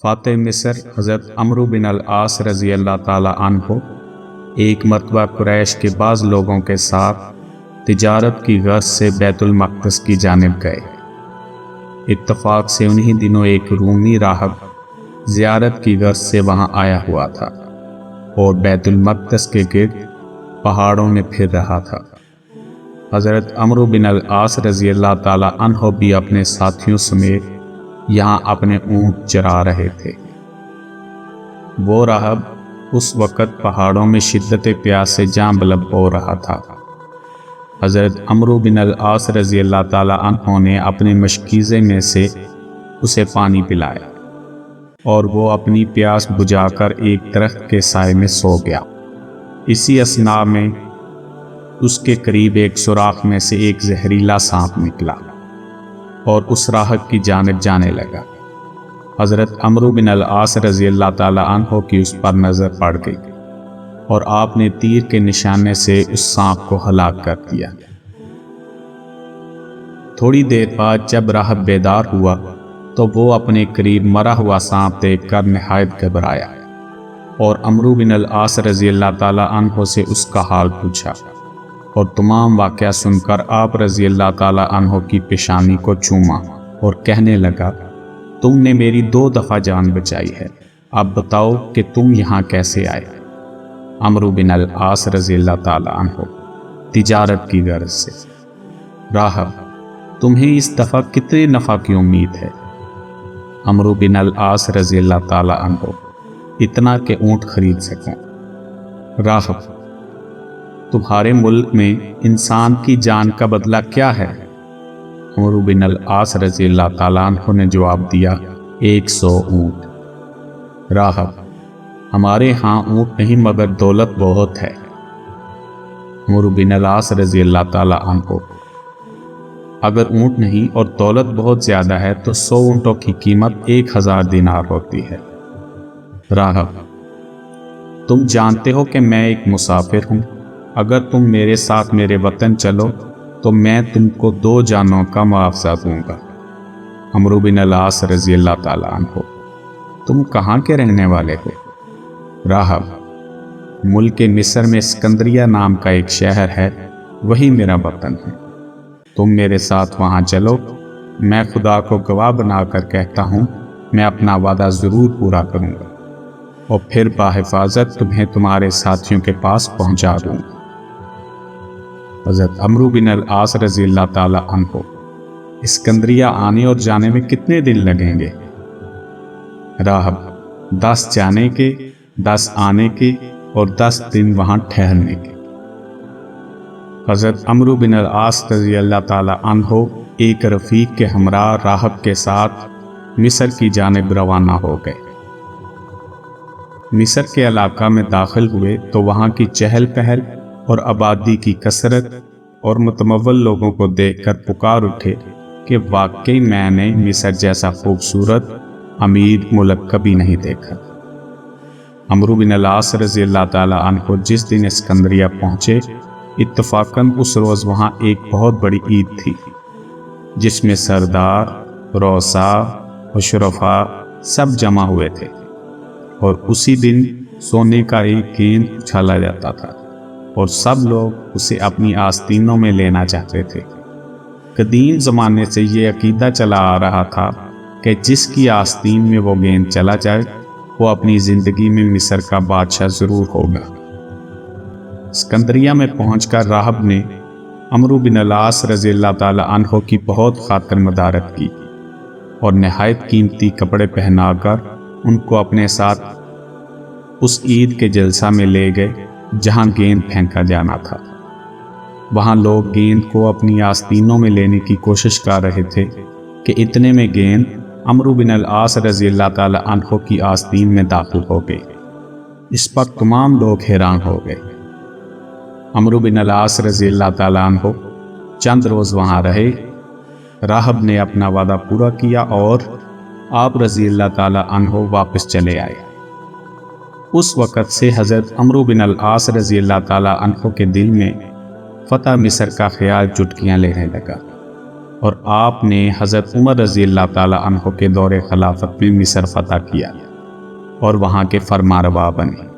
فاتح مصر حضرت عمرو بن العاص رضی اللہ تعالی عنہ ایک مرتبہ قریش کے بعض لوگوں کے ساتھ تجارت کی غرض سے بیت المقدس کی جانب گئے۔ اتفاق سے انہی دنوں ایک رومی راہب زیارت کی غرض سے وہاں آیا ہوا تھا اور بیت المقدس کے گرد پہاڑوں میں پھر رہا تھا۔ حضرت عمرو بن العاص رضی اللہ تعالی عنہ بھی اپنے ساتھیوں سمیت یہاں اپنے اونٹ چرا رہے تھے۔ وہ راہب اس وقت پہاڑوں میں شدت پیاس سے جاں بلب ہو رہا تھا۔ حضرت عمرو بن العاص رضی اللہ تعالی عنہ نے اپنے مشکیزے میں سے اسے پانی پلایا اور وہ اپنی پیاس بجھا کر ایک درخت کے سائے میں سو گیا۔ اسی اثناء میں اس کے قریب ایک سوراخ میں سے ایک زہریلا سانپ نکلا اور اس راہب کی جانب جانے لگا۔ حضرت عمرو بن العاص رضی اللہ تعالی عنہ کی اس پر نظر پڑ گئی اور آپ نے تیر کے نشانے سے اس سانپ کو ہلاک کر دیا۔ تھوڑی دیر بعد جب راہب بیدار ہوا تو وہ اپنے قریب مرا ہوا سانپ دیکھ کر نہایت گھبرایا اور عمرو بن العاص رضی اللہ تعالی عنہ سے اس کا حال پوچھا اور تمام واقعہ سن کر آپ رضی اللہ تعالی عنہ کی پیشانی کو چوما اور کہنے لگا، تم نے میری 2 دفعہ جان بچائی ہے، اب بتاؤ کہ تم یہاں کیسے آئے؟ عمرو بن العاص رضی اللہ تعالی عنہ تجارت کی غرض سے۔ راہب، تمہیں اس دفعہ کتنے نفع کی امید ہے؟ عمرو بن العاص رضی اللہ تعالی عنہ، اتنا کہ اونٹ خرید سکوں۔ راہب، تمہارے ملک میں انسان کی جان کا بدلہ کیا ہے؟ عمرو بن العاص رضی اللہ تعالیٰ عنہ نے جواب دیا، 100 اونٹ۔ راہب، ہمارے ہاں اونٹ نہیں مگر دولت بہت ہے۔ عمرو بن العاص رضی اللہ تعالیٰ عنہ، اگر اونٹ نہیں اور دولت بہت زیادہ ہے تو 100 اونٹوں کی قیمت 1000 دینار ہوتی ہے۔ راہب، تم جانتے ہو کہ میں ایک مسافر ہوں، اگر تم میرے ساتھ میرے وطن چلو تو میں تم کو 2 جانوں کا معاوضہ دوں گا۔ عمرو بن العاص رضی اللہ تعالیٰ عنہ، تم کہاں کے رہنے والے ہو؟ راہب، ملک مصر میں اسکندریہ نام کا ایک شہر ہے، وہی میرا وطن ہے۔ تم میرے ساتھ وہاں چلو، میں خدا کو گواہ بنا کر کہتا ہوں میں اپنا وعدہ ضرور پورا کروں گا اور پھر بحفاظت تمہیں تمہارے ساتھیوں کے پاس پہنچا دوں گا۔ حضرت عمرو بن العاص رضی اللہ تعالی عنہ، اسکندریہ آنے اور جانے میں کتنے دن لگیں گے؟ راہب، 10 جانے کے، 10 آنے کے اور 10 دن وہاں ٹھہرنے کے۔ حضرت عمرو بن العاص رضی اللہ تعالی عنہ ایک رفیق کے ہمراہ راہب کے ساتھ مصر کی جانب روانہ ہو گئے۔ مصر کے علاقہ میں داخل ہوئے تو وہاں کی چہل پہل اور آبادی کی کثرت اور متمول لوگوں کو دیکھ کر پکار اٹھے کہ واقعی میں نے مصر جیسا خوبصورت امیر ملک کبھی نہیں دیکھا۔ عمرو بن العاص رضی اللہ تعالی عنہ جس دن اسکندریہ پہنچے، اتفاقاً اس روز وہاں ایک بہت بڑی عید تھی جس میں سردار، رؤسا و شرفاء سب جمع ہوئے تھے اور اسی دن سونے کا ایک گیند اچھالا جاتا تھا اور سب لوگ اسے اپنی آستینوں میں لینا چاہتے تھے۔ قدیم زمانے سے یہ عقیدہ چلا آ رہا تھا کہ جس کی آستین میں وہ گیند چلا جائے وہ اپنی زندگی میں مصر کا بادشاہ ضرور ہوگا۔ اسکندریہ میں پہنچ کر راہب نے عمرو بن العاص رضی اللہ تعالی عنہ کی بہت خاطر مدارت کی اور نہایت قیمتی کپڑے پہنا کر ان کو اپنے ساتھ اس عید کے جلسہ میں لے گئے جہاں گیند پھینکا جانا تھا۔ وہاں لوگ گیند کو اپنی آستینوں میں لینے کی کوشش کر رہے تھے کہ اتنے میں گیند عمرو بن العاص رضی اللہ تعالی عنہ کی آستین میں داخل ہو گئی۔ اس پر تمام لوگ حیران ہو گئے۔ عمرو بن العاص رضی اللہ تعالی عنہ چند روز وہاں رہے۔ راہب نے اپنا وعدہ پورا کیا اور آپ رضی اللہ تعالی عنہ واپس چلے آئے۔ اس وقت سے حضرت عمرو بن العاص رضی اللہ تعالی عنہ کے دل میں فتح مصر کا خیال چٹکیاں لینے لگا۔ اور آپ نے حضرت عمر رضی اللہ تعالیٰ عنہ کے دور خلافت میں مصر فتح کیا اور وہاں کے فرمانروا بنے۔